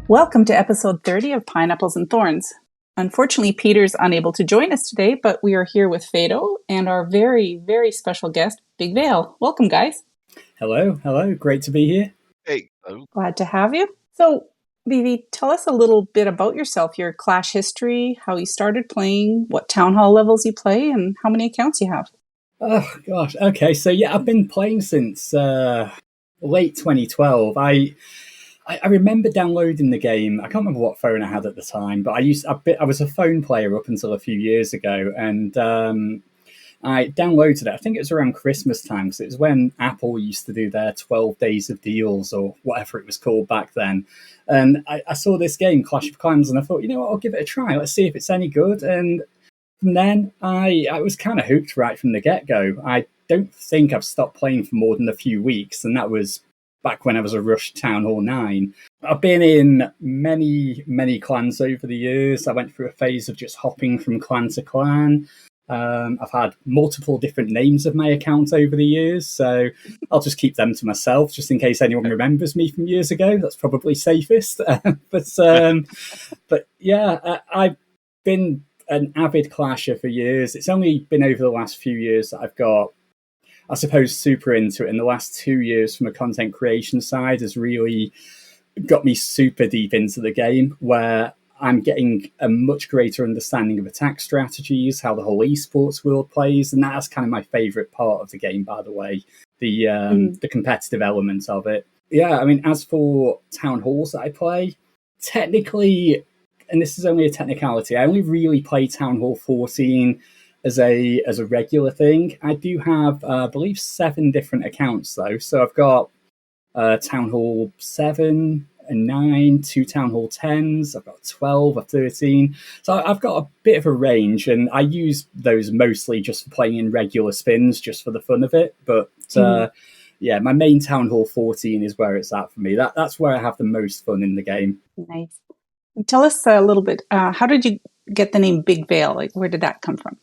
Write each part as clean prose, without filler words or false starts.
Welcome to episode 30 of Pineapples and Thorns. Unfortunately, Peter's unable to join us today, but we are here with Fado and our very, very special guest, Big Vale. Welcome, guys. Hello. Great to be here. Hey. Glad to have you. So, Vivi, tell us a little bit about yourself, your Clash history, how you started playing, what town hall levels you play, and how many accounts you have. Oh, gosh. Okay, so yeah, I've been playing since late 2012. I remember downloading the game. I can't remember what phone I had at the time, but I was a phone player up until a few years ago, and I downloaded it. I think it was around Christmas time, because it was when Apple used to do their 12 days of deals or whatever it was called back then. And I saw this game, Clash of Clans, and I thought, you know what, I'll give it a try. Let's see if it's any good. And from then, I was kind of hooked right from the get-go. I don't think I've stopped playing for more than a few weeks, and that was back when I was a Rush Town Hall 9. I've been in many clans over the years. I went through a phase of just hopping from clan to clan. I've had multiple different names of my account over the years, so I'll just keep them to myself, just in case anyone remembers me from years ago. That's probably safest. But yeah, I've been an avid clasher for years. It's only been over the last few years that I've got, I suppose, super into it. In the last 2 years from a content creation side has really got me super deep into the game, where I'm getting a much greater understanding of attack strategies, how the whole esports world plays, and that's kind of my favourite part of the game, by the way, the competitive element of it. Yeah, I mean, as for town halls that I play, technically, and this is only a technicality, I only really play Town Hall 14 as a regular thing. I do have, I believe, 7 different accounts though. So I've got Town Hall 7 and 9, 2 Town Hall 10s, I've got 12 or 13. So I've got a bit of a range, and I use those mostly just for playing in regular spins, just for the fun of it. But yeah, my main Town Hall 14 is where it's at for me. That's where I have the most fun in the game. Nice. Tell us a little bit, how did you get the name Big Vale? Like, where did that come from?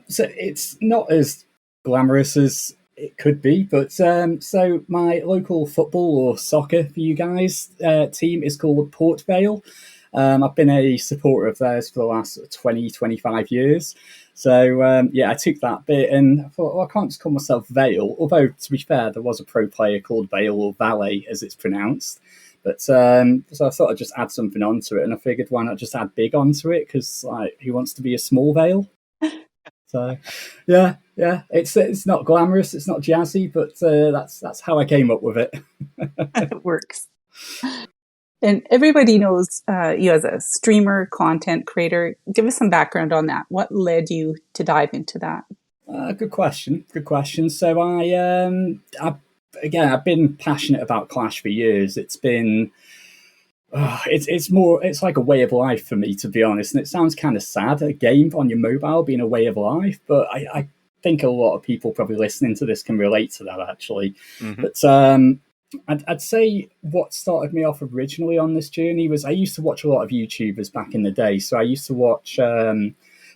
So it's not as glamorous as it could be, but so my local football or soccer for you guys team is called Port Vale. I've been a supporter of theirs for the last 20-25 years. So yeah, I took that bit and I thought, well, I can't just call myself Vale. Although, to be fair, there was a pro player called Vale, or Valet as it's pronounced. But so I thought I'd just add something onto it, and I figured why not just add big onto it, because like, who wants to be a small Vale? So yeah, it's not glamorous, it's not jazzy, but that's how I came up with it. It works. And everybody knows you as a streamer, content creator. Give us some background on that. What led you to dive into that? Good question. So I've been passionate about Clash for years. It's been it's like a way of life for me, to be honest. And it sounds kind of sad, a game on your mobile being a way of life, but I think a lot of people probably listening to this can relate to that, actually. Mm-hmm. But I'd say what started me off originally on this journey was I used to watch a lot of YouTubers back in the day. So I used to watch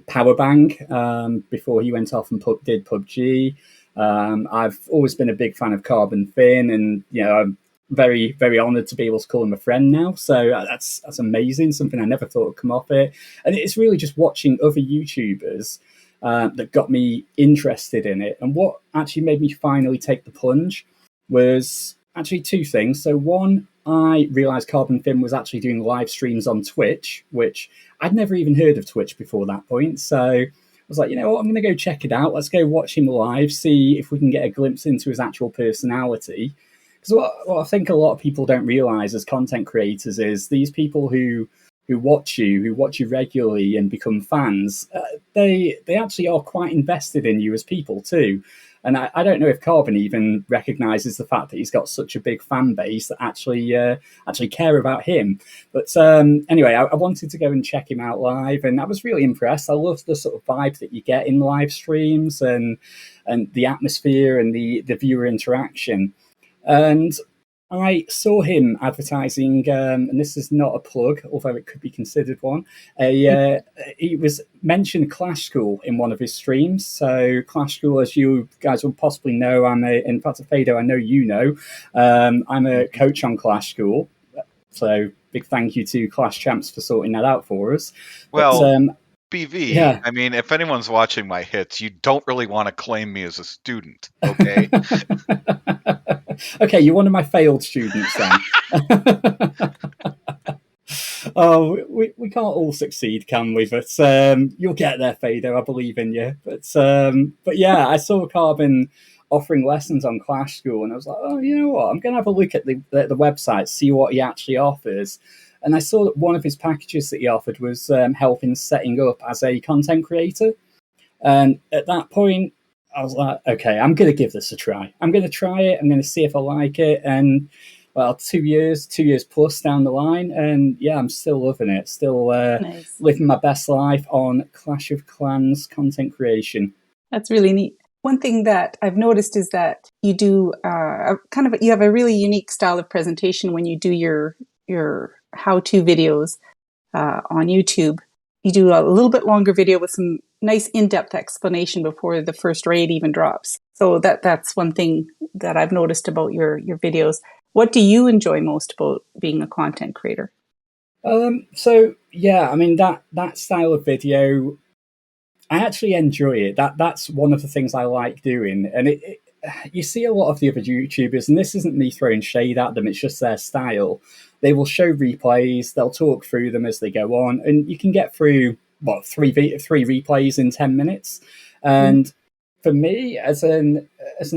Powerbang before he went off and did PUBG. I've always been a big fan of Carbon Finn, and I'm very, very honoured to be able to call him a friend now. So that's amazing, something I never thought would come off it. And it's really just watching other YouTubers that got me interested in it. And what actually made me finally take the plunge was actually 2 things. So one, I realised Carbon Finn was actually doing live streams on Twitch, which I'd never even heard of Twitch before that point. So I was like, you know what, I'm going to go check it out. Let's go watch him live, see if we can get a glimpse into his actual personality. Because what I think a lot of people don't realise as content creators is these people who watch you regularly and become fans, they actually are quite invested in you as people too. And I don't know if Carbon even recognises the fact that he's got such a big fan base that actually care about him. But anyway, I wanted to go and check him out live, and I was really impressed. I love the sort of vibe that you get in live streams and the atmosphere and the viewer interaction. And I saw him advertising, and this is not a plug, although it could be considered one. He was mentioned Clash School in one of his streams. So Clash School, as you guys will possibly know, in fact, Fado, I know you know, I'm a coach on Clash School. So big thank you to Clash Champs for sorting that out for us. But Well, BV, yeah. I mean, if anyone's watching my hits, you don't really want to claim me as a student, okay? Okay, you're one of my failed students then. Oh, we can't all succeed, can we? But you'll get there, Fado. I believe in you. But yeah, I saw Carbon offering lessons on Clash School, and I was like, oh, you know what? I'm going to have a look at the website, see what he actually offers. And I saw that one of his packages that he offered was helping setting up as a content creator. And at that point, I was like, okay, I'm going to give this a try. I'm going to try it. I'm going to see if I like it. And well, 2 years plus down the line, and yeah, I'm still loving it. Still Nice. living my best life on Clash of Clans content creation. That's really neat. One thing that I've noticed is that you do you have a really unique style of presentation when you do your how-to videos on YouTube. You do a little bit longer video with some nice in-depth explanation before the first raid even drops. So that's one thing that I've noticed about your videos. What do you enjoy most about being a content creator? So yeah, I mean that style of video, I actually enjoy it. That's one of the things I like doing, and you see a lot of the other YouTubers, and this isn't me throwing shade at them. It's just their style. They will show replays. They'll talk through them as they go on, and you can get through three replays in 10 minutes. And for me, as an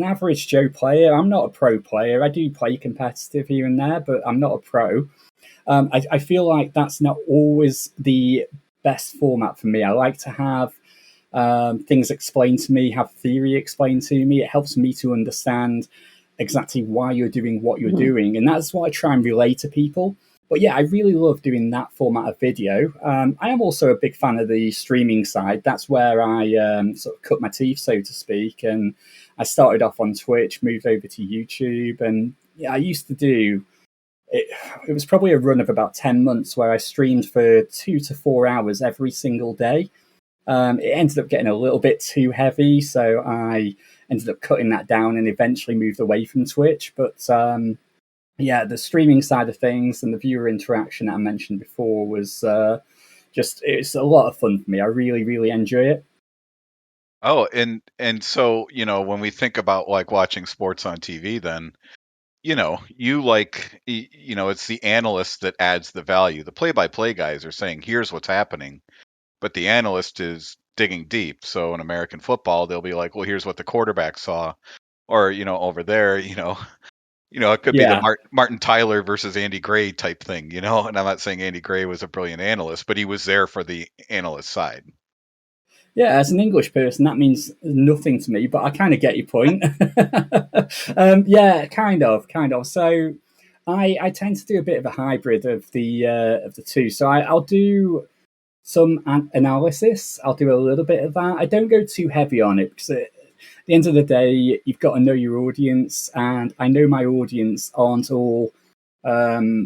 average Joe player, I'm not a pro player. I do play competitive here and there, but I'm not a pro. I feel like that's not always the best format for me. I like to have things explained to me, have theory explained to me. It helps me to understand exactly why you're doing what you're doing, and that's what I try and relay to people. But yeah, I really love doing that format of video. I am also a big fan of the streaming side. That's where I sort of cut my teeth, so to speak. And I started off on Twitch, moved over to YouTube, and yeah, I used to do it. It was probably a run of about 10 months where I streamed for 2 to 4 hours every single day. It ended up getting a little bit too heavy, so I ended up cutting that down and eventually moved away from Twitch. But yeah, the streaming side of things and the viewer interaction that I mentioned before was it's a lot of fun for me. I really, really enjoy it. Oh, and so, when we think about like watching sports on TV, then, it's the analyst that adds the value. The play-by-play guys are saying, here's what's happening, but the analyst is digging deep. So in American football, they'll be like, well, here's what the quarterback saw. Or, over there, it could be the Yeah. Martin Tyler versus Andy Gray type thing, and I'm not saying Andy Gray was a brilliant analyst, but he was there for the analyst side. Yeah, as an English person, that means nothing to me, but I kind of get your point. Yeah, kind of. So I tend to do a bit of a hybrid of the two. So I'll do some analysis. I'll do a little bit of that. I don't go too heavy on it because at the end of the day, you've got to know your audience, and I know my audience aren't all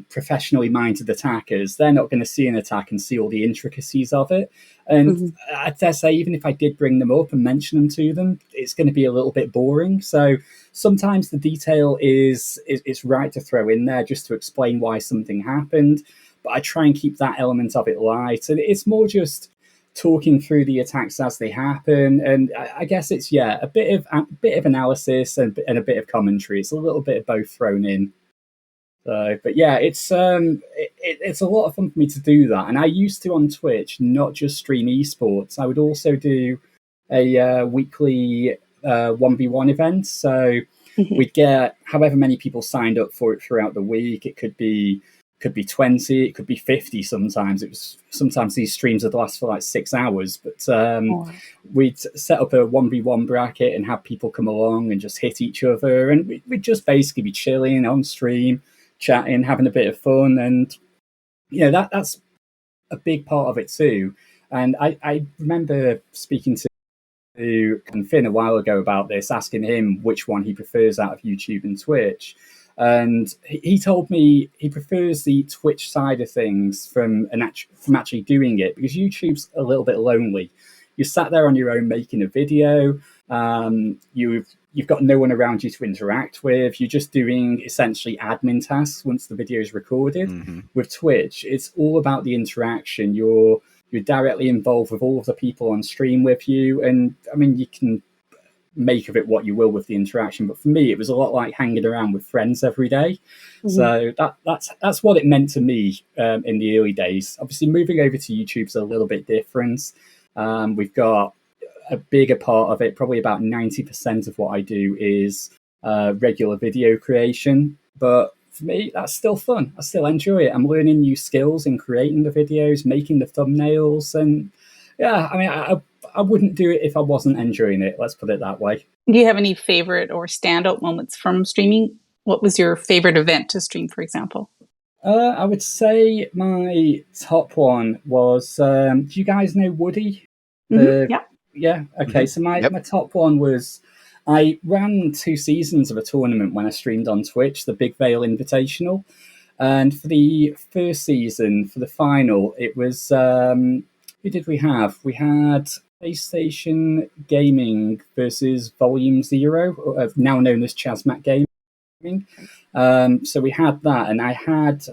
professionally minded attackers. They're not going to see an attack and see all the intricacies of it. And I dare say, even if I did bring them up and mention them to them, it's going to be a little bit boring. So sometimes the detail is right to throw in there just to explain why something happened. But I try and keep that element of it light. And it's more just talking through the attacks as they happen. And I guess it's, a bit of analysis and a bit of commentary. It's a little bit of both thrown in. But yeah, it's a lot of fun for me to do that. And I used to on Twitch not just stream esports. I would also do a weekly 1v1 event. So we'd get however many people signed up for it throughout the week. It could be 20, it could be 50 sometimes. Sometimes these streams would last for like 6 hours. But we'd set up a 1v1 bracket and have people come along and just hit each other. And we'd just basically be chilling on stream, chatting, having a bit of fun. And, that's a big part of it too. And I remember speaking to Finn a while ago about this, asking him which one he prefers out of YouTube and Twitch. And he told me he prefers the Twitch side of things from actually doing it, because YouTube's a little bit lonely. You're sat there on your own making a video. You've got no one around you to interact with. You're just doing essentially admin tasks once the video is recorded. Mm-hmm. With Twitch, it's all about the interaction. You're directly involved with all of the people on stream with you, and I mean, you can make of it what you will with the interaction. But for me, it was a lot like hanging around with friends every day. Mm-hmm. So that's what it meant to me in the early days. Obviously, moving over to YouTube is a little bit different. We've got a bigger part of it, probably about 90% of what I do is regular video creation. But for me, that's still fun. I still enjoy it. I'm learning new skills in creating the videos, making the thumbnails. And yeah, I mean, I wouldn't do it if I wasn't enjoying it. Let's put it that way. Do you have any favorite or standout moments from streaming? What was your favorite event to stream, for example? I would say my top one was, do you guys know Woody? Yeah. Yeah. Okay. So my top one was, I ran 2 seasons of a tournament when I streamed on Twitch, the Big Vale Invitational. And for the first season, for the final, it was, who did we have? We had PlayStation Gaming versus Volume Zero, now known as Chasmat Gaming. So we had that, and I had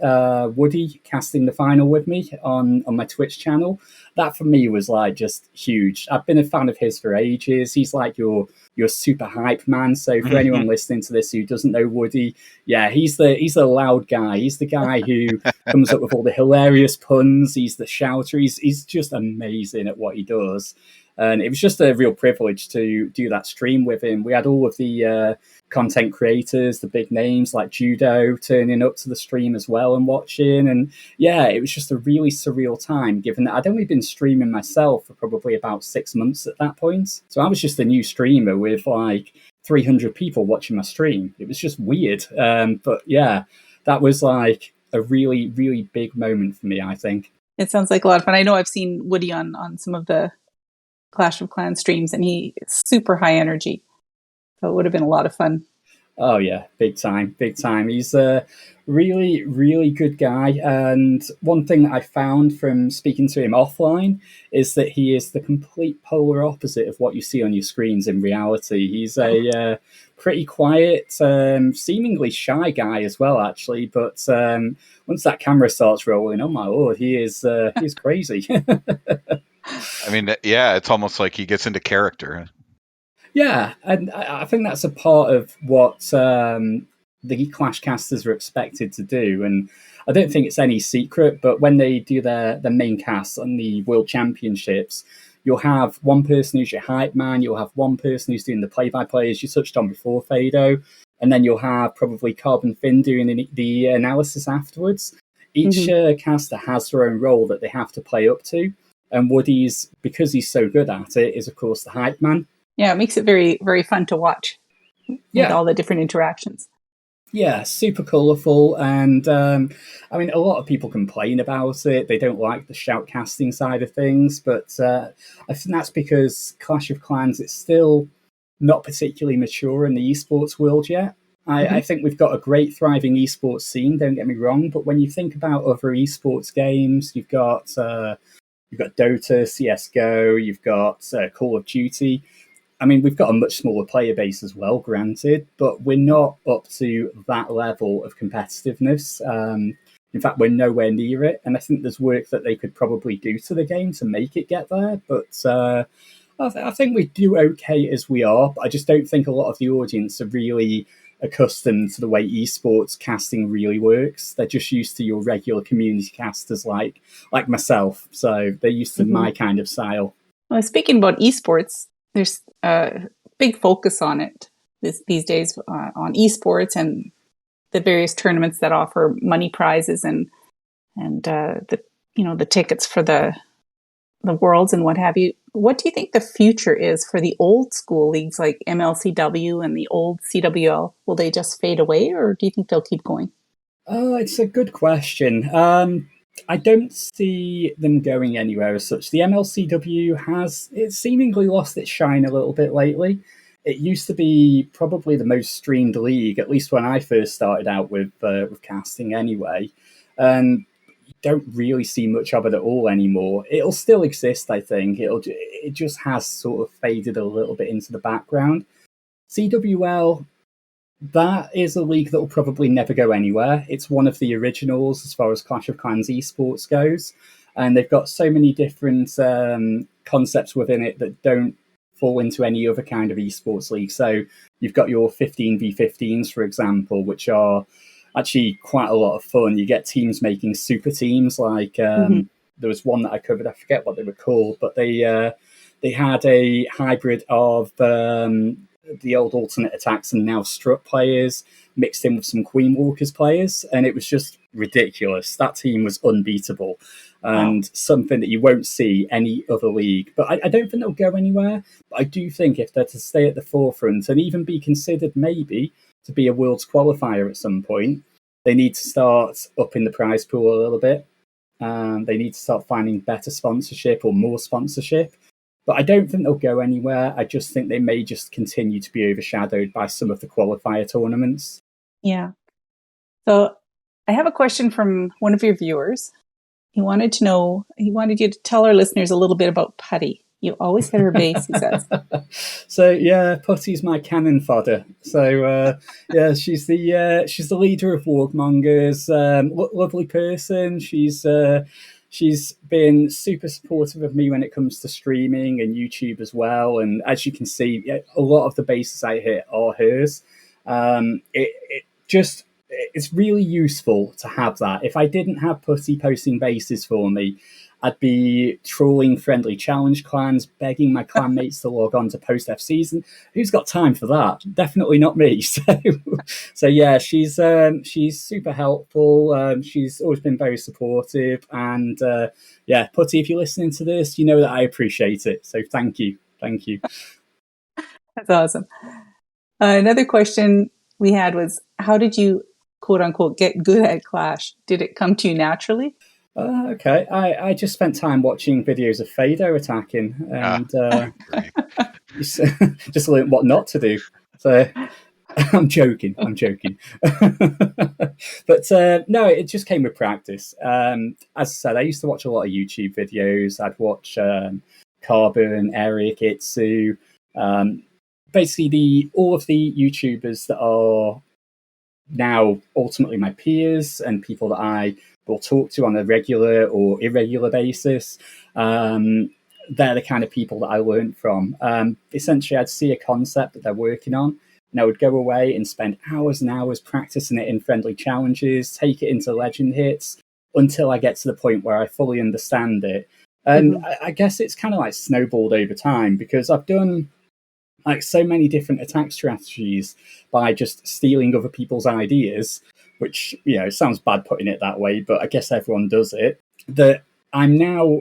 Woody casting the final with me on my Twitch channel. That for me was like just huge. I've been a fan of his for ages. He's like your super hype man. So for anyone listening to this who doesn't know Woody, yeah, he's the loud guy. He's the guy who comes up with all the hilarious puns. He's the shouter. He's just amazing at what he does. And it was just a real privilege to do that stream with him. We had all of the content creators, the big names like Judo turning up to the stream as well and watching. And yeah, it was just a really surreal time, given that I'd only been streaming myself for probably about 6 months at that point. So I was just a new streamer with like 300 people watching my stream. It was just weird. But yeah, that was like a really, really big moment for me, I think. It sounds like a lot of fun. I know I've seen Woody on some of the Clash of Clans streams, and he is super high energy. So it would have been a lot of fun. Oh yeah, big time. He's a really, really good guy. And one thing that I found from speaking to him offline is that he is the complete polar opposite of what you see on your screens in reality. He's a pretty quiet, seemingly shy guy as well, actually. But once that camera starts rolling, oh my lord, he's crazy. I mean, yeah, it's almost like he gets into character. Yeah, and I think that's a part of what the Clash casters are expected to do. And I don't think it's any secret, but when they do their main cast on the World Championships, you'll have one person who's your hype man, you'll have one person who's doing the play-by-play, as you touched on before, Fado, and then you'll have probably Carbon Finn doing the analysis afterwards. Each caster has their own role that they have to play up to. And Woody's, because he's so good at it, is of course the hype man. Yeah, it makes it very, very fun to watch with all the different interactions. Yeah, super colourful. And I mean, a lot of people complain about it. They don't like the shoutcasting side of things. But I think that's because Clash of Clans, it's still not particularly mature in the esports world yet. I think we've got a great thriving esports scene, don't get me wrong. But when you think about other esports games, you've got Dota, CSGO, you've got Call of Duty. I mean, we've got a much smaller player base as well, granted, but we're not up to that level of competitiveness. In fact, we're nowhere near it. And I think there's work that they could probably do to the game to make it get there. But I think we do okay as we are. But I just don't think a lot of the audience are really accustomed to the way esports casting really works. They're just used to your regular community casters like myself. So they're used to my kind of style. Well, speaking about esports, there's a big focus on it these days on esports and the various tournaments that offer money prizes and the tickets for the worlds and what have you. What do you think the future is for the old school leagues like MLCW and the old CWL? Will they just fade away, or do you think they'll keep going? It's a good question. I don't see them going anywhere as such. The MLCW it's seemingly lost its shine a little bit lately. It used to be probably the most streamed league, at least when I first started out with casting anyway. And don't really see much of it at all anymore. It'll still exist, I think. It just has sort of faded a little bit into the background. CWL, that is a league that will probably never go anywhere. It's one of the originals as far as Clash of Clans esports goes, and they've got so many different concepts within it that don't fall into any other kind of esports league. So you've got your 15v15s, for example, which are actually quite a lot of fun. You get teams making super teams. Like there was one that I covered, I forget what they were called, but they had a hybrid of the old alternate attacks and now Strut players mixed in with some Queen Walkers players, and it was just ridiculous. That team was unbeatable, and something that you won't see any other league. But I don't think they'll go anywhere. But I do think if they're to stay at the forefront and even be considered maybe to be a Worlds qualifier at some point, they need to start upping the prize pool a little bit. They need to start finding better sponsorship or more sponsorship. But I don't think they'll go anywhere. I just think they may just continue to be overshadowed by some of the qualifier tournaments. Yeah. So I have a question from one of your viewers. He wanted you to tell our listeners a little bit about Putty. You always hit her base, he says. So yeah, Putty's my cannon fodder. So yeah, she's the leader of Wargmongers. Lovely person. She's been super supportive of me when it comes to streaming and YouTube as well. And as you can see, a lot of the bases I hit are hers. It's really useful to have that. If I didn't have Putty posting bases for me, I'd be trolling friendly challenge clans, begging my clanmates to log on to post FCs, and who's got time for that? Definitely not me. So yeah, she's super helpful. She's always been very supportive, and yeah, Putty, if you're listening to this, you know that I appreciate it. So thank you. That's awesome. Another question we had was, how did you, quote unquote, get good at Clash? Did it come to you naturally? Okay, I just spent time watching videos of Fado attacking, and just learned what not to do. So I'm joking. But no, it just came with practice. As I said, I used to watch a lot of YouTube videos. I'd watch Carbon, Eric, Itsu, basically all of the YouTubers that are now ultimately my peers and people that I will talk to on a regular or irregular basis. They're the kind of people that I learned from. Essentially, I'd see a concept that they're working on, and I would go away and spend hours and hours practicing it in friendly challenges, take it into legend hits, until I get to the point where I fully understand it. And I guess it's kind of like snowballed over time, because I've done like so many different attack strategies by just stealing other people's ideas, which, sounds bad putting it that way, but I guess everyone does it, that I'm now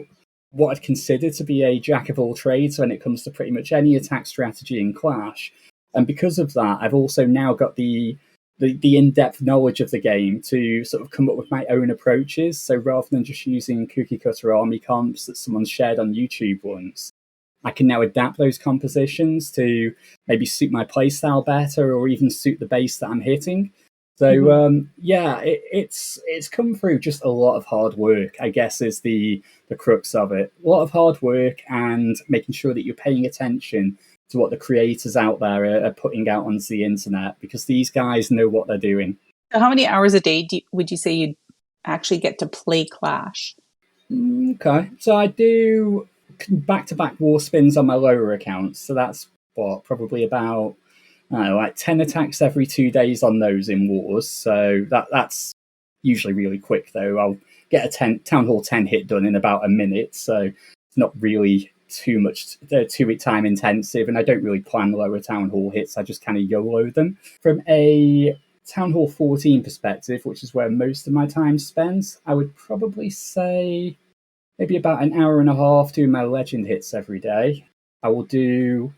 what I'd consider to be a jack of all trades when it comes to pretty much any attack strategy in Clash. And because of that, I've also now got the in-depth knowledge of the game to sort of come up with my own approaches. So rather than just using cookie cutter army comps that someone shared on YouTube once, I can now adapt those compositions to maybe suit my playstyle better, or even suit the base that I'm hitting. So yeah, it's come through just a lot of hard work, I guess, is the crux of it. A lot of hard work and making sure that you're paying attention to what the creators out there are putting out onto the internet, because these guys know what they're doing. So how many hours a day would you say you'd actually get to play Clash? Okay, so I do back-to-back war spins on my lower accounts, so that's probably about like 10 attacks every 2 days on those in wars. So that's usually really quick, though. I'll get a Town Hall 10 hit done in about a minute, so it's not really too much too time intensive, and I don't really plan lower Town Hall hits. I just kind of YOLO them. From a Town Hall 14 perspective, which is where most of my time spends, I would probably say maybe about an hour and a half doing my legend hits every day. I will do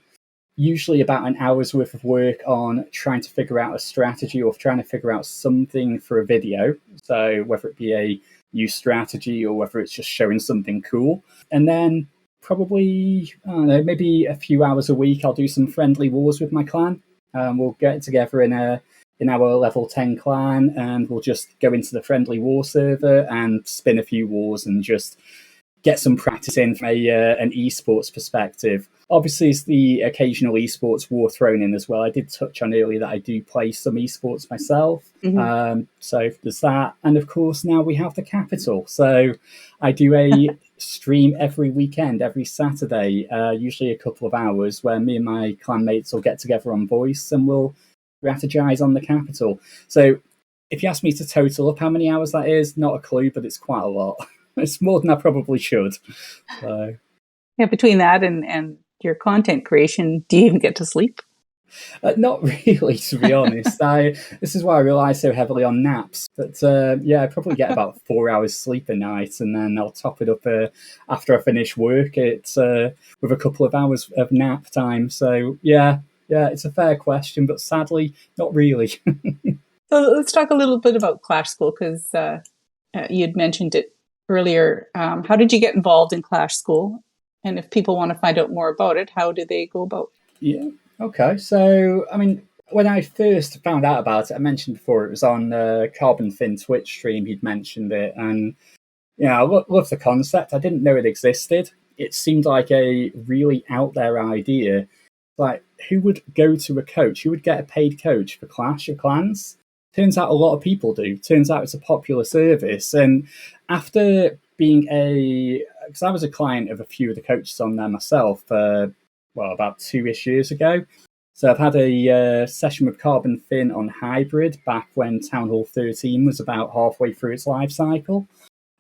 usually about an hour's worth of work on trying to figure out a strategy or trying to figure out something for a video. So whether it be a new strategy or whether it's just showing something cool. And then probably, I don't know, maybe a few hours a week, I'll do some friendly wars with my clan. We'll get together in a in our level 10 clan, and we'll just go into the friendly war server and spin a few wars and just get some practice in from an esports perspective. Obviously, it's the occasional esports war thrown in as well. I did touch on earlier that I do play some esports myself. So there's that. And of course, now we have the Capital. So I do a stream every weekend, every Saturday, usually a couple of hours, where me and my clanmates will get together on Voice and we'll strategize on the Capital. So if you ask me to total up how many hours that is, not a clue, but it's quite a lot. It's more than I probably should. So. Yeah, between that and your content creation, do you even get to sleep? Not really, to be honest. This is why I rely so heavily on naps. But I probably get about 4 hours sleep a night, and then I'll top it up after I finish work. It's with a couple of hours of nap time. So yeah, it's a fair question, but sadly, not really. So let's talk a little bit about Clash School, because you'd mentioned it earlier. How did you get involved in Clash School? And if people want to find out more about it, how do they go about? Yeah. Okay. So, I mean, when I first found out about it, I mentioned before it was on Carbon Fin Twitch stream. He'd mentioned it, and I love the concept. I didn't know it existed. It seemed like a really out there idea. Like, who would go to a coach? Who would get a paid coach for Clash of Clans? Turns out a lot of people do. Turns out it's a popular service. And after being because I was a client of a few of the coaches on there myself, about 2-ish years ago. So I've had a session with Carbon Fin on Hybrid back when Town Hall 13 was about halfway through its life cycle.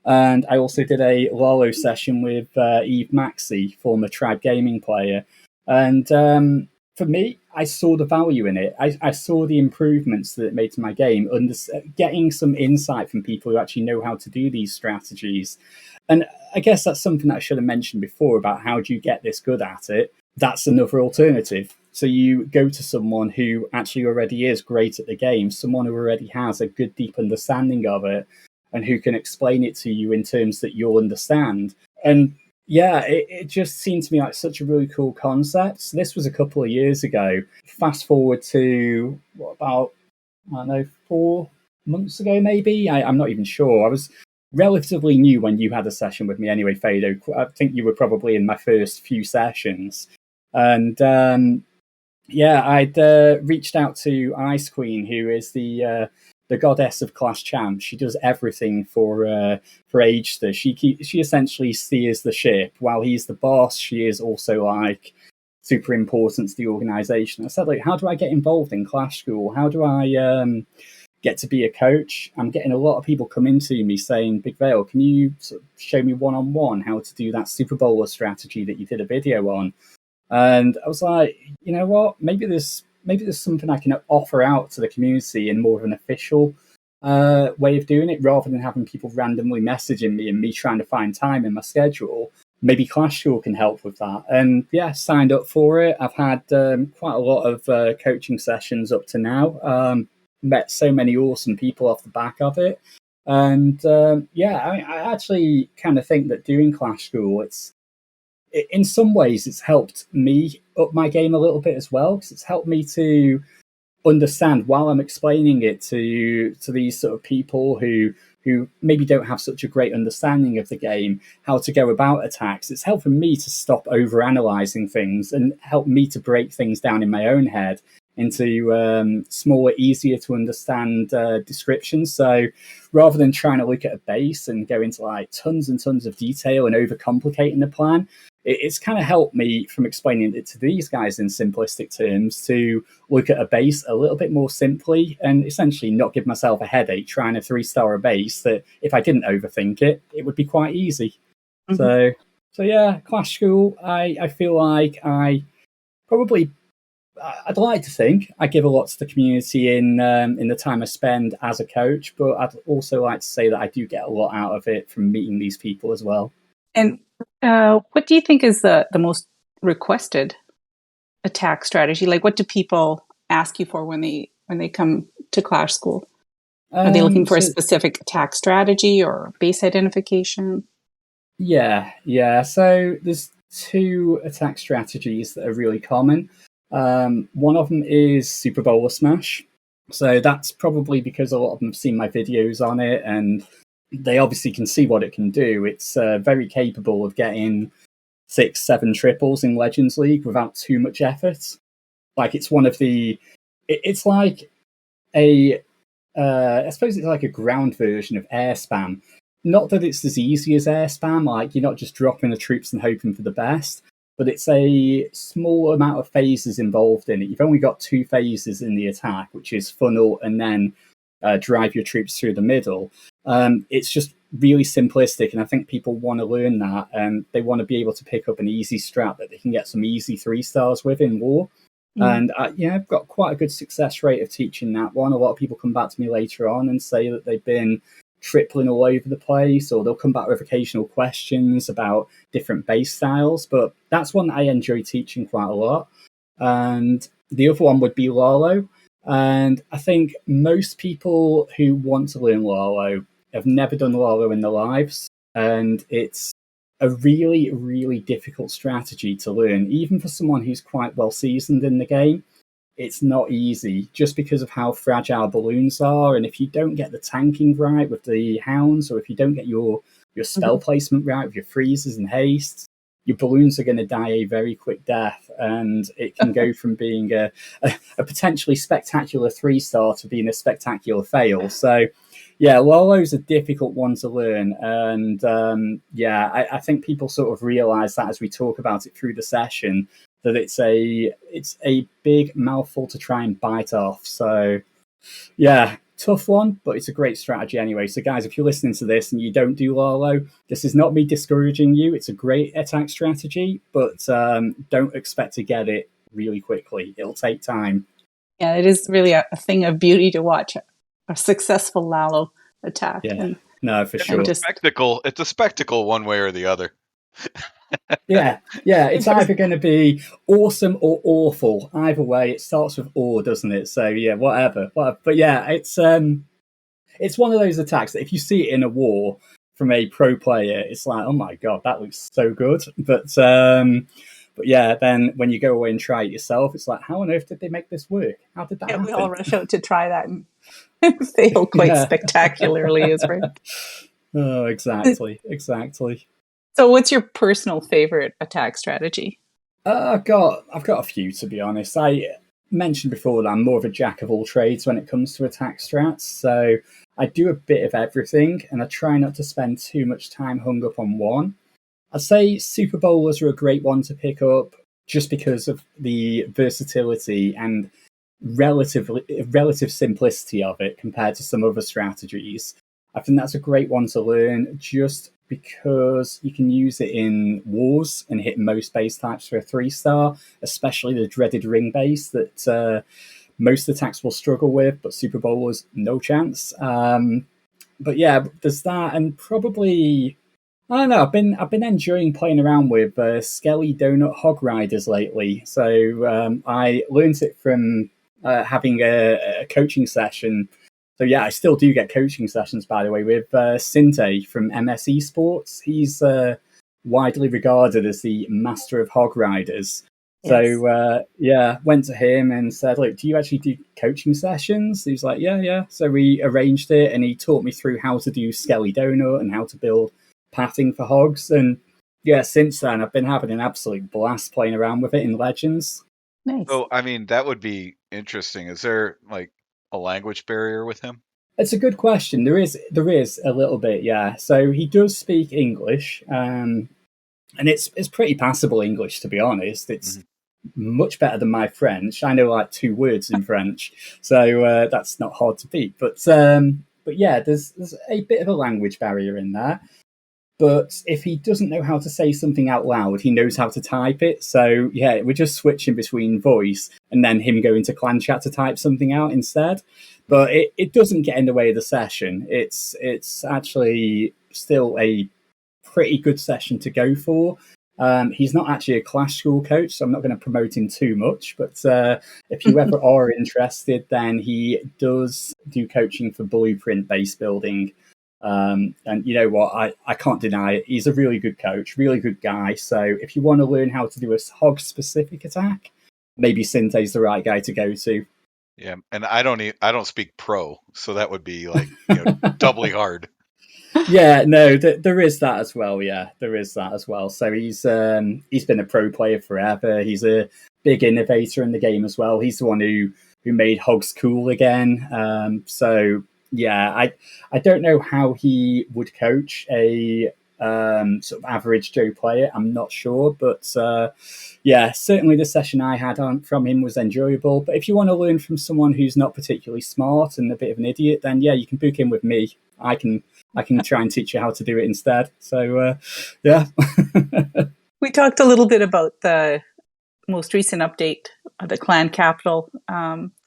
And I also did a Lalo session with Eve Maxey, former Tribe Gaming player. And for me, I saw the value in it. I saw the improvements that it made to my game, getting some insight from people who actually know how to do these strategies. And I guess that's something that I should have mentioned before about how do you get this good at it. That's another alternative. So you go to someone who actually already is great at the game, someone who already has a good, deep understanding of it, and who can explain it to you in terms that you'll understand. And yeah, it just seemed to me like such a really cool concept. So this was a couple of years ago. Fast forward to, about, 4 months ago, maybe? I'm not even sure. I was relatively new when you had a session with me anyway, Fado. I think you were probably in my first few sessions. And I'd reached out to Ice Queen, who is the goddess of Clash Champs. She does everything for Agester. She essentially steers the ship. While he's the boss, she is also like super important to the organization. I said, like, how do I get involved in Clash School? How do I get to be a coach? I'm getting a lot of people coming to me saying, Big Vale, can you sort of show me one-on-one how to do that Super Bowler strategy that you did a video on? And I was like, you know what? Maybe there's something I can offer out to the community in more of an official way of doing it, rather than having people randomly messaging me and me trying to find time in my schedule. Maybe Clash School can help with that. And yeah, signed up for it. I've had quite a lot of coaching sessions up to now. Met so many awesome people off the back of it. And I actually kind of think that doing Clash School, in some ways, it's helped me up my game a little bit as well, because it's helped me to understand, while I'm explaining it to these sort of people who maybe don't have such a great understanding of the game, how to go about attacks. It's helping me to stop over-analysing things and help me to break things down in my own head into smaller, easier to understand descriptions. So rather than trying to look at a base and go into like tons and tons of detail and overcomplicating the plan, it's kind of helped me, from explaining it to these guys in simplistic terms, to look at a base a little bit more simply and essentially not give myself a headache trying to 3-star a base that, if I didn't overthink it, it would be quite easy. Mm-hmm. So yeah, Clash School, I feel like I'd like to think I give a lot to the community in the time I spend as a coach, but I'd also like to say that I do get a lot out of it from meeting these people as well. And what do you think is the most requested attack strategy? Like, what do people ask you for when they come to Clash School? Are they looking for a specific attack strategy or base identification? Yeah. So there's 2 attack strategies that are really common. One of them is Super Bowler Smash. So that's probably because a lot of them have seen my videos on it, and they obviously can see what it can do. It's very capable of getting 6-7 triples in Legends League without too much effort. Like, it's one of the... It's like a... I suppose it's like a ground version of air spam. Not that it's as easy as air spam, like you're not just dropping the troops and hoping for the best, but it's a small amount of phases involved in it. You've only got 2 phases in the attack, which is funnel and then drive your troops through the middle. It's just really simplistic, and I think people want to learn that, and they want to be able to pick up an easy strat that they can get some easy 3-stars with in war. And I've got quite a good success rate of teaching that one. A lot of people come back to me later on and say that they've been tripling all over the place, or they'll come back with occasional questions about different base styles. But that's one that I enjoy teaching quite a lot. And the other one would be Lalo. And I think most people who want to learn Lalo have never done Lalo in their lives. And it's a really, really difficult strategy to learn, even for someone who's quite well seasoned in the game. It's not easy just because of how fragile balloons are, and if you don't get the tanking right with the hounds, or if you don't get your spell placement right with your freezes and hastes, your balloons are going to die a very quick death, and it can go from being a potentially spectacular 3-star to being a spectacular fail. So yeah, Lolo's a difficult one to learn, and I think people sort of realise that as we talk about it through the session, that it's a big mouthful to try and bite off. So yeah, tough one, but it's a great strategy anyway. So guys, if you're listening to this and you don't do Lalo, this is not me discouraging you. It's a great attack strategy, but don't expect to get it really quickly. It'll take time. Yeah, it is really a thing of beauty to watch a successful Lalo attack. Yeah, and no, for sure. It's a spectacle one way or the other. yeah, it's either going to be awesome or awful. Either way, it starts with awe, doesn't it? So yeah, whatever. But yeah, it's one of those attacks that if you see it in a war from a pro player, it's like, oh my god, that looks so good. But yeah, then when you go away and try it yourself, it's like, how on earth did they make this work? How did that happen? We all rush out to try that and fail quite spectacularly, is right. Oh, exactly. So what's your personal favorite attack strategy? I've got a few, to be honest. I mentioned before that I'm more of a jack of all trades when it comes to attack strats. So I do a bit of everything, and I try not to spend too much time hung up on one. I'd say Super Bowlers are a great one to pick up just because of the versatility and relative simplicity of it compared to some other strategies. I think that's a great one to learn just because you can use it in wars and hit most base types for a 3-star, especially the dreaded ring base that most attacks will struggle with, but Super Bowlers, no chance. But yeah, there's that, and probably, I don't know, I've been enjoying playing around with Skelly Donut Hog Riders lately. So I learned it from having a coaching session. So yeah, I still do get coaching sessions, by the way, with Sinte from MS Esports. He's widely regarded as the master of hog riders. Yes. So went to him and said, look, do you actually do coaching sessions? He was like, yeah. So we arranged it, and he taught me through how to do Skelly Donut and how to build pathing for hogs. And yeah, since then, I've been having an absolute blast playing around with it in Legends. Nice. So, I mean, that would be interesting. Is there like a language barrier with him? It's a good question. There is a little bit, yeah. So he does speak English, and it's pretty passable English, to be honest. It's much better than my French. I know like 2 words in French, so that's not hard to beat. But yeah, there's a bit of a language barrier in there. But if he doesn't know how to say something out loud, he knows how to type it. So yeah, we're just switching between voice and then him going to clan chat to type something out instead. But it doesn't get in the way of the session. It's actually still a pretty good session to go for. He's not actually a Clash School coach, so I'm not going to promote him too much. But if you ever are interested, then he does do coaching for Blueprint base building. And you know what, I can't deny it. He's a really good coach, really good guy. So if you want to learn how to do a hog specific attack, maybe Sinte's the right guy to go to. Yeah, and I don't speak pro, so that would be like doubly hard. Yeah, no, there is that as well. Yeah, there is that as well. So he's been a pro player forever. He's a big innovator in the game as well. He's the one who made Hogs cool again. So yeah, I don't know how he would coach a sort of average Joe player. I'm not sure, but yeah, certainly the session I had from him was enjoyable. But if you want to learn from someone who's not particularly smart and a bit of an idiot, then yeah, you can book in with me. I can try and teach you how to do it instead. So, yeah. We talked a little bit about the most recent update of the Clan Capital.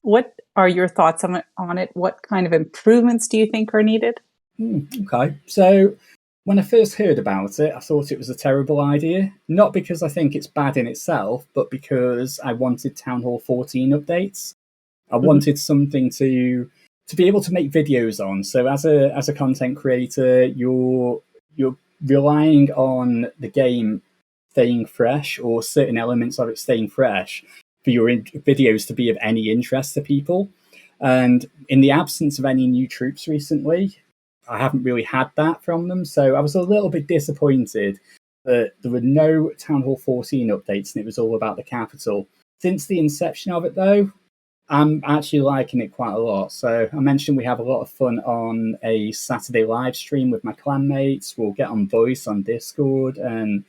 What are your thoughts on it? What kind of improvements do you think are needed? Okay. So, when I first heard about it, I thought it was a terrible idea. Not because I think it's bad in itself, but because I wanted Town Hall 14 updates. I wanted something to be able to make videos on. So as a content creator, you're relying on the game staying fresh or certain elements of it staying fresh for your videos to be of any interest to people. And in the absence of any new troops recently, I haven't really had that from them. So I was a little bit disappointed that there were no Town Hall 14 updates and it was all about the capital. Since the inception of it, though, I'm actually liking it quite a lot. So I mentioned we have a lot of fun on a Saturday live stream with my clanmates. We'll get on voice on Discord and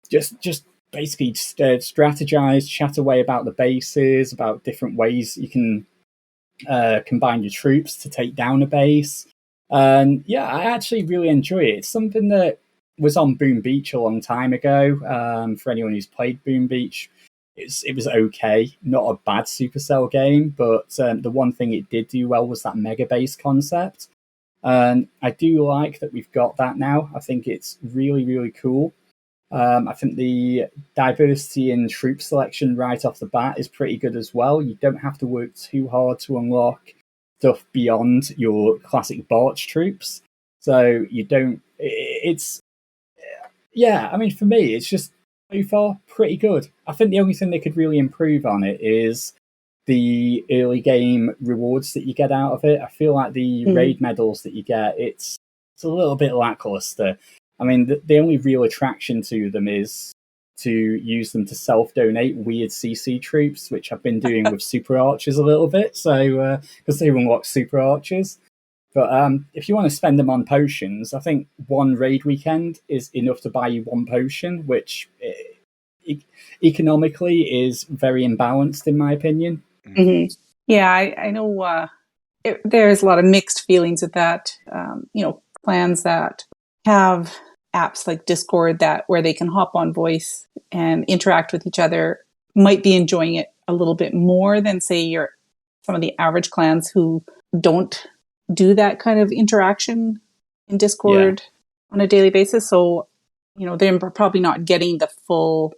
just basically strategize, chat away about the bases, about different ways you can combine your troops to take down a base. And yeah, I actually really enjoy it. It's something that was on Boom Beach a long time ago. For anyone who's played Boom Beach, it was okay, not a bad Supercell game, but the one thing it did do well was that mega base concept. And I do like that we've got that now. I think it's really, really cool. I think the diversity in troop selection right off the bat is pretty good as well. You don't have to work too hard to unlock stuff beyond your classic Barch troops. So you don't, it's, yeah, I mean, for me, it's just so far pretty good. I think the only thing they could really improve on it is the early game rewards that you get out of it. I feel like the raid medals that you get, it's a little bit lackluster. I mean, the only real attraction to them is to use them to self-donate weird CC troops, which I've been doing with super archers a little bit. So because they unlock super archers. But if you want to spend them on potions, I think one raid weekend is enough to buy you one potion, which economically is very imbalanced, in my opinion. Mm-hmm. Yeah, I know there's a lot of mixed feelings with that. Clans that have apps like Discord where they can hop on voice and interact with each other might be enjoying it a little bit more than, say, some of the average clans who don't do that kind of interaction in Discord on a daily basis. So, they're probably not getting the full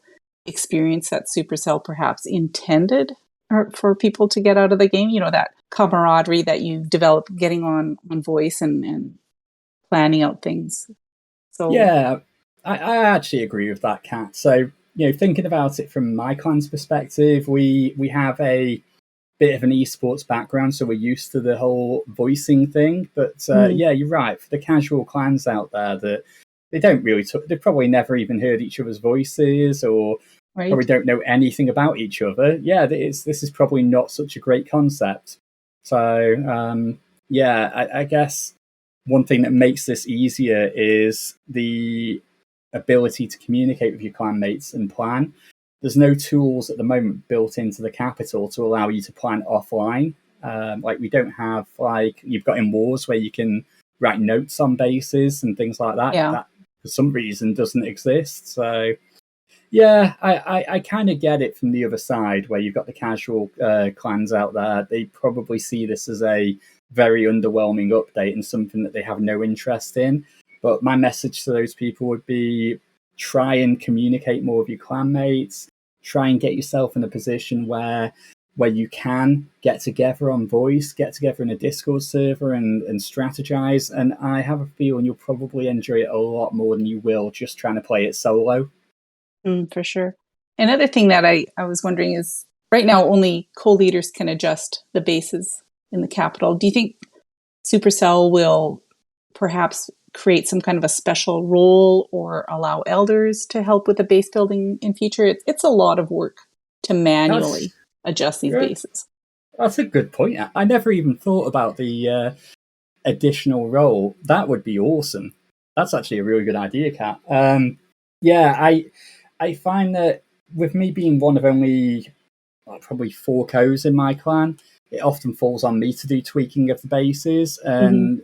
experience that Supercell perhaps intended for people to get out of the game. That camaraderie that you develop getting on voice and planning out things. So yeah, I actually agree with that, Kat. So, thinking about it from my clan's perspective, we have a bit of an esports background, so we're used to the whole voicing thing. But yeah, you're right. For the casual clans out there that they don't really, they've probably never even heard each other's voices or probably don't know anything about each other. Yeah, this is probably not such a great concept. So yeah, I guess one thing that makes this easier is the ability to communicate with your clanmates and plan. There's no tools at the moment built into the capital to allow you to plan offline. Like we don't have, like you've got in Wars where you can write notes on bases and things like that. Yeah. That for some reason doesn't exist. So yeah, I kind of get it from the other side where you've got the casual clans out there. They probably see this as a very underwhelming update and something that they have no interest in. But my message to those people would be try and communicate more with your clanmates. Try and get yourself in a position where you can get together on voice, get together in a Discord server and strategize. And I have a feeling you'll probably enjoy it a lot more than you will just trying to play it solo. For sure. Another thing that I was wondering is, right now only co-leaders can adjust the bases in the capital. Do you think Supercell will perhaps create some kind of a special role or allow elders to help with the base building in future? It's a lot of work to manually adjust these bases. That's a good point. I never even thought about the additional role. That would be awesome. That's actually a really good idea, Kat. I find that with me being one of only probably 4 co's in my clan, it often falls on me to do tweaking of the bases, and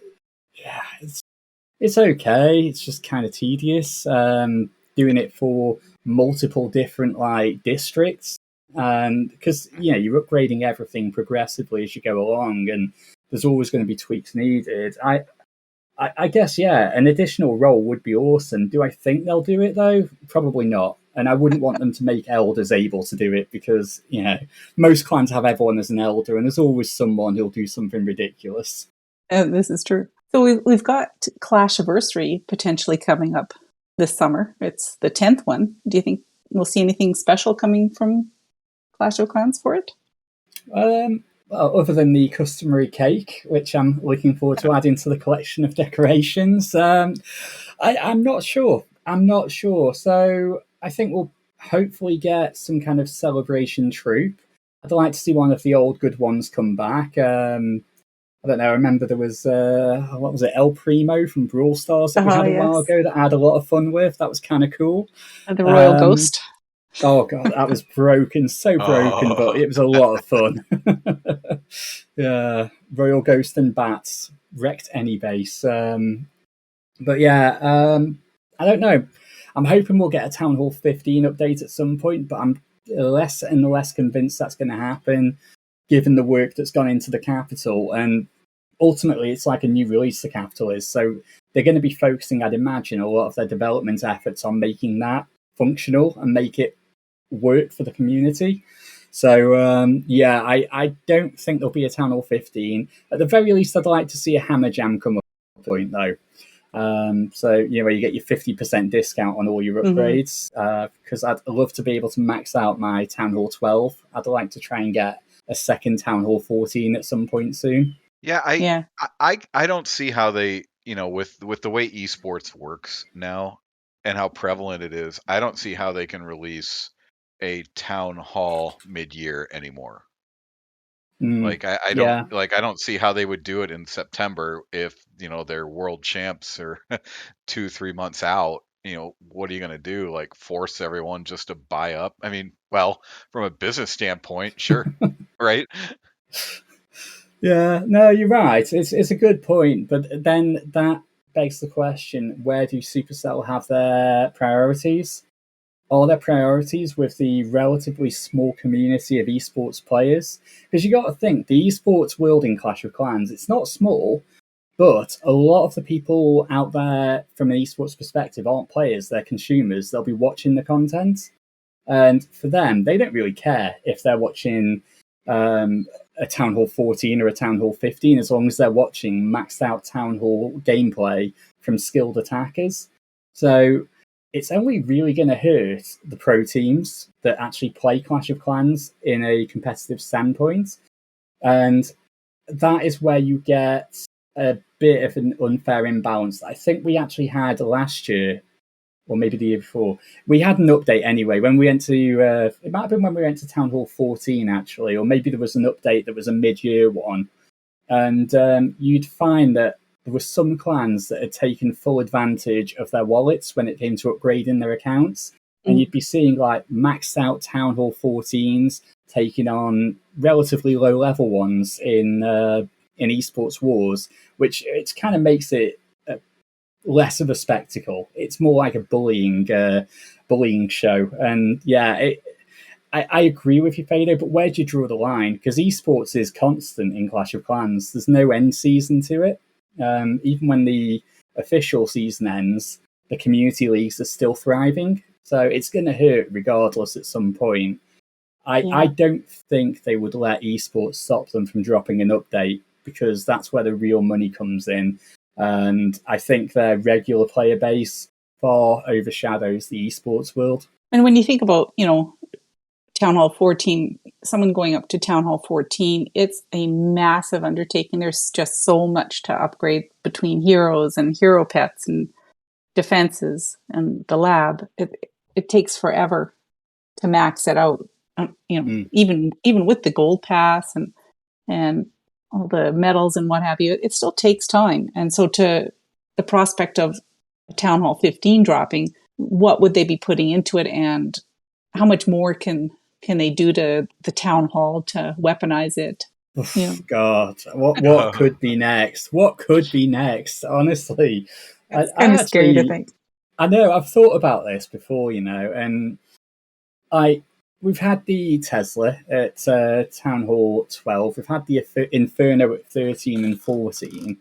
it's okay. It's just kind of tedious doing it for multiple different districts, because you're upgrading everything progressively as you go along, and there's always going to be tweaks needed. I guess, an additional role would be awesome. Do I think they'll do it, though? Probably not. And I wouldn't want them to make elders able to do it because, most clans have everyone as an elder, and there's always someone who'll do something ridiculous. This is true. So we've got Clashiversary potentially coming up this summer. It's the 10th one. Do you think we'll see anything special coming from Clash of Clans for it? Well, other than the customary cake, which I'm looking forward to adding to the collection of decorations, I'm not sure. So I think we'll hopefully get some kind of celebration troop. I'd like to see one of the old good ones come back. I don't know, I remember there was, what was it, El Primo from Brawl Stars that we had a while ago that I had a lot of fun with. That was kind of cool. And the Royal Ghost. Oh, God, that was broken, so broken, but it was a lot of fun. Yeah, Royal Ghost and Bats wrecked any base. I don't know. I'm hoping we'll get a Town Hall 15 update at some point, but I'm less and less convinced that's going to happen, given the work that's gone into the capital. And ultimately, it's like a new release the capital is. So they're going to be focusing, I'd imagine, a lot of their development efforts on making that functional and make it work for the community. So, I don't think there'll be a Town Hall 15. At the very least, I'd like to see a Hammer Jam come up at point, though. Where you get your 50% discount on all your upgrades, because I'd love to be able to max out my Town Hall 12. I'd like to try and get a second Town Hall 14 at some point soon. I don't see how they, with the way esports works now and how prevalent it is, I don't see how they can release a Town Hall mid-year anymore. I don't see how they would do it in September if they're world champs or 2-3 months out. What are you going to do? Force everyone just to buy up? I mean, well, from a business standpoint, sure, right? Yeah, no, you're right. It's a good point, but then that begs the question: where do Supercell have their priorities? Are their priorities with the relatively small community of esports players? Because you got to think, the esports world in Clash of Clans, it's not small, but a lot of the people out there from an esports perspective aren't players, they're consumers. They'll be watching the content. And for them, they don't really care if they're watching a Town Hall 14 or a Town Hall 15, as long as they're watching maxed out Town Hall gameplay from skilled attackers. So it's only really going to hurt the pro teams that actually play Clash of Clans in a competitive standpoint. And that is where you get a bit of an unfair imbalance. I think we actually had last year, or maybe the year before, we had an update anyway. When we went to, it might have been when we went to Town Hall 14, actually, or maybe there was an update that was a mid-year one. And you'd find that there were some clans that had taken full advantage of their wallets when it came to upgrading their accounts. And you'd be seeing maxed out Town Hall 14s taking on relatively low level ones in esports wars, which it kind of makes it less of a spectacle. It's more like a bullying show. And I agree with you, Fado, but where do you draw the line? Because esports is constant in Clash of Clans. There's no end season to it. Even when the official season ends, the community leagues are still thriving. So it's going to hurt regardless at some point. I don't think they would let esports stop them from dropping an update, because that's where the real money comes in. And I think their regular player base far overshadows the esports world. And when you think about, Town Hall 14, someone going up to Town Hall 14, it's a massive undertaking. There's just so much to upgrade between heroes and hero pets and defenses and the lab. It takes forever to max it out. Even with the gold pass and all the medals and what have you, it still takes time. And so to the prospect of Town Hall 15 dropping, what would they be putting into it, and how much more can they do to the town hall to weaponize it? God, what could be next? What could be next? Honestly, it's kind of scary to think. I know, I've thought about this before, and we've had the Tesla at Town Hall 12. We've had the Inferno at 13 and 14.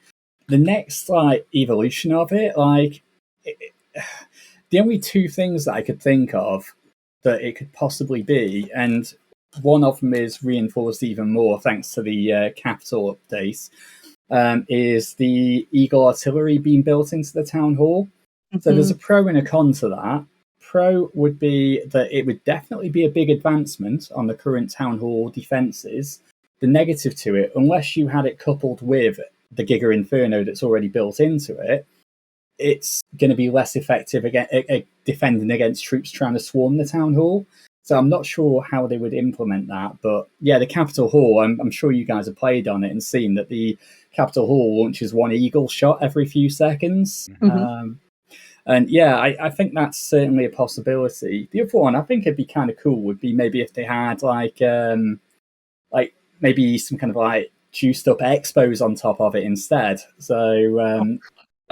The next evolution of it, the only two things that I could think of that it could possibly be, and one of them is reinforced even more thanks to the capital update, is the Eagle artillery being built into the town hall. Mm-hmm. So there's a pro and a con to that. Pro would be that it would definitely be a big advancement on the current town hall defences. The negative to it, unless you had it coupled with the Giga Inferno that's already built into it, it's going to be less effective defending against troops trying to swarm the town hall. So I'm not sure how they would implement that. But yeah, the Capitol Hall, I'm sure you guys have played on it and seen that the Capitol Hall launches one Eagle shot every few seconds. Mm-hmm. And yeah, I think that's certainly a possibility. The other one I think it'd be kind of cool would be maybe if they had maybe some kind of juiced up expos on top of it instead. So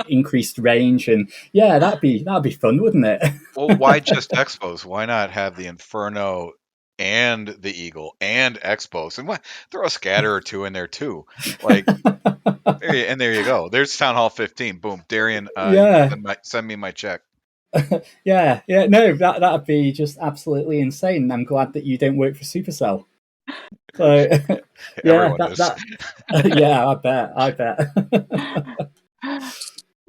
increased range, and yeah, that'd be fun, wouldn't it? Well, why just expos? Why not have the Inferno and the Eagle and expos, and throw a scatter or two in there too? There you go. There's Town Hall 15. Boom, Darian. Send me my check. yeah. No, that'd be just absolutely insane. I'm glad that you don't work for Supercell. So yeah, I bet.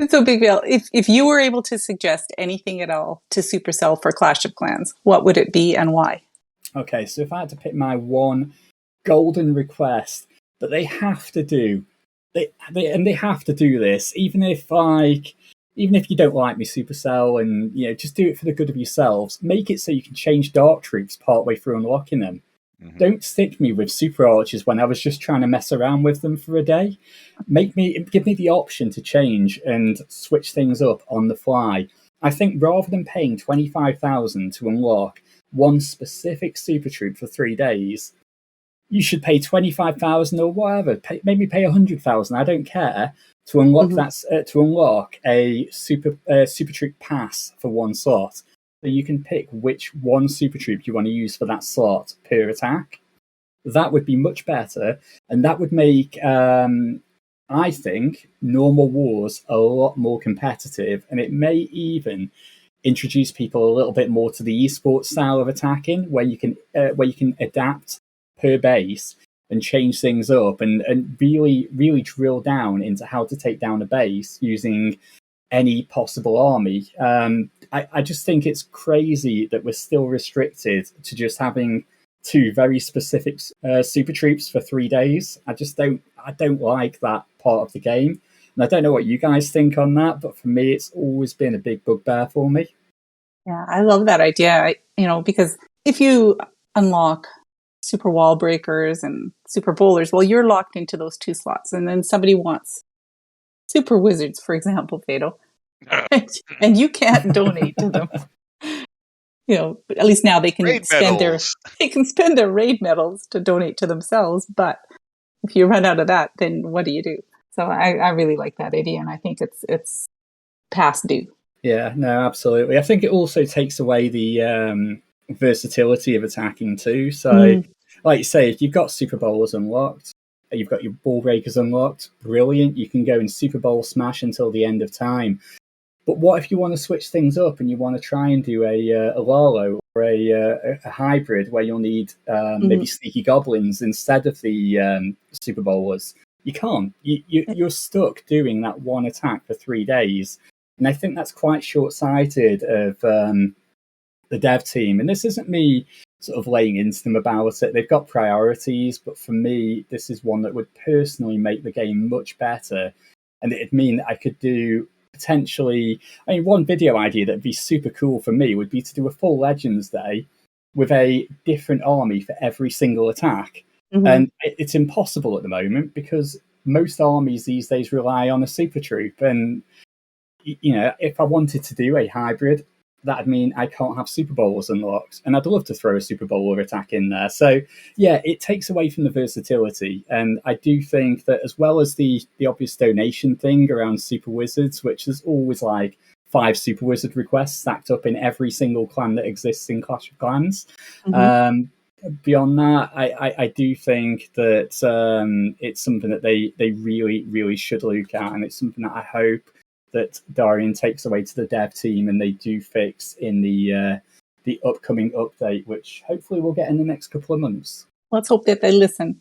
So, Big Bill, if you were able to suggest anything at all to Supercell for Clash of Clans, what would it be and why? Okay, so if I had to pick my one golden request that they have to do, they have to do this, even if you don't like me, Supercell, and just do it for the good of yourselves. Make it so you can change Dark Troops partway through unlocking them. Mm-hmm. Don't stick me with Super Archers when I was just trying to mess around with them for a day. Give me the option to change and switch things up on the fly. I think rather than paying 25,000 to unlock one specific super troop for 3 days, you should pay 25,000 or whatever. Maybe pay 100,000. I don't care to unlock to unlock a super troop pass for one slot. So you can pick which one super troop you want to use for that slot per attack. That would be much better, and that would make, I think, normal wars a lot more competitive, and it may even introduce people a little bit more to the esports style of attacking, where you can adapt per base and change things up, and really, really drill down into how to take down a base using any possible army. I just think it's crazy that we're still restricted to just having two very specific super troops for 3 days. I don't like that part of the game. And I don't know what you guys think on that, but for me, it's always been a big bugbear for me. Yeah, I love that idea. Because if you unlock super wall breakers and super bowlers, well, you're locked into those 2 slots. And then somebody wants super wizards, for example, Fado, and you can't donate to them. But at least now they can spend their raid medals to donate to themselves. But if you run out of that, then what do you do? So I really like that idea, and I think it's past due. Yeah, no, absolutely. I think it also takes away the versatility of attacking too. So, like you say, if you've got Super Bowlers unlocked, you've got your Ball Breakers unlocked, brilliant. You can go and Super Bowl smash until the end of time. But what if you want to switch things up and you want to try and do a Lalo or a hybrid where you'll need maybe Sneaky Goblins instead of the Super Bowlers? You can't. You're stuck doing that one attack for 3 days. And I think that's quite short-sighted of the dev team. And this isn't me sort of laying into them about it. They've got priorities, but for me, this is one that would personally make the game much better. And it'd mean that I could do potentially, I mean, one video idea that'd be super cool for me would be to do a full Legends Day with a different army for every single attack. Mm-hmm. And it's impossible at the moment because most armies these days rely on a super troop. And, you know, if I wanted to do a hybrid, that'd mean I can't have Super Bowlers unlocked. And I'd love to throw a Super Bowler attack in there. So, yeah, it takes away from the versatility. And I do think that as well as the obvious donation thing around Super Wizards, which is always like 5 Super Wizard requests stacked up in every single clan that exists in Clash of Clans. Mm-hmm. Beyond that, I do think that it's something that they really, really should look at. And it's something that I hope that Darian takes away to the dev team and they do fix in the upcoming update, which hopefully we'll get in the next couple of months. Let's hope that they listen.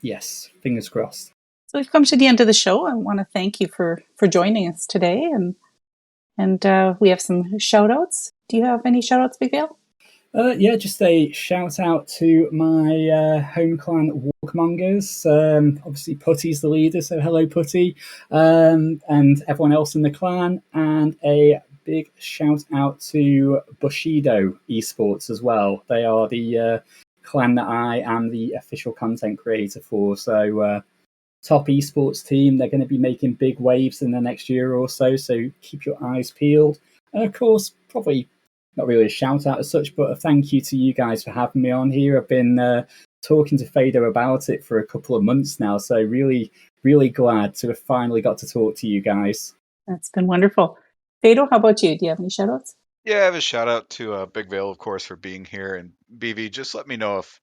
Yes, fingers crossed. So we've come to the end of the show. I want to thank you for joining us today. And we have some shout-outs. Do you have any shout-outs, Big Vale? Yeah, just a shout out to my home clan Warmongers. Obviously, Putty's the leader, so hello, Putty, and everyone else in the clan. And a big shout out to Bushido Esports as well. They are the clan that I am the official content creator for. So, top esports team. They're going to be making big waves in the next year or so. So keep your eyes peeled. And of course, probably not really a shout out as such, but a thank you to you guys for having me on here. I've been talking to Fado about it for a couple of months now, so really, really glad to have finally got to talk to you guys. That's been wonderful. Fado, how about you? Do you have any shout outs? Yeah, I have a shout out to Big Vale, of course, for being here. And BV, just let me know if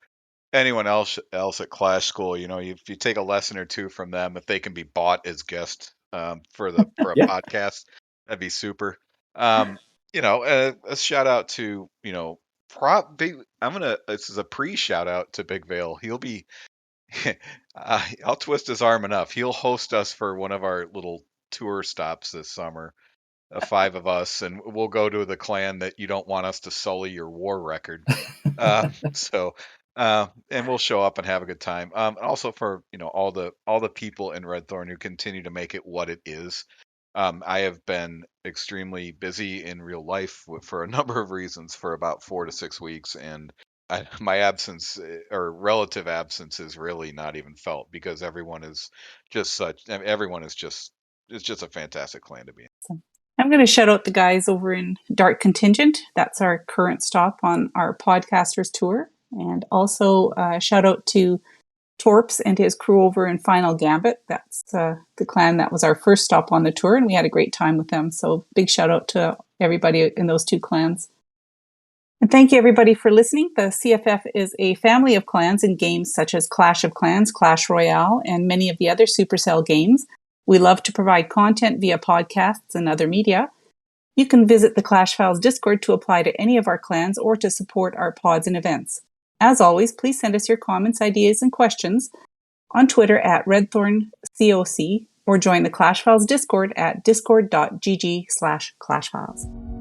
anyone else at Clash School, you know, if you take a lesson or two from them, if they can be bought as guests for a podcast, that'd be super. You know, a shout out to, you know, this is a pre-shout out to Big Vale. He'll be, I'll twist his arm enough. He'll host us for one of our little tour stops this summer, 5 of us, and we'll go to the clan that you don't want us to sully your war record. And we'll show up and have a good time. Also for, you know, all the people in Red Thorn who continue to make it what it is. I have been extremely busy in real life for a number of reasons for about 4 to 6 weeks, and my absence or relative absence is really not even felt because everyone is just it's just a fantastic clan to be in. I'm going to shout out the guys over in Dark Contingent. That's our current stop on our podcasters tour, and also shout out to Torps and his crew over in Final Gambit. That's the clan that was our first stop on the tour, and we had a great time with them. So big shout out to everybody in those 2 clans. And thank you everybody for listening. The CFF is a family of clans in games such as Clash of Clans, Clash Royale, and many of the other Supercell games. We love to provide content via podcasts and other media. You can visit the Clash Files Discord to apply to any of our clans or to support our pods and events. As always, please send us your comments, ideas, and questions on Twitter at RedthornCoc or join the Clash Files Discord at discord.gg/ClashFiles.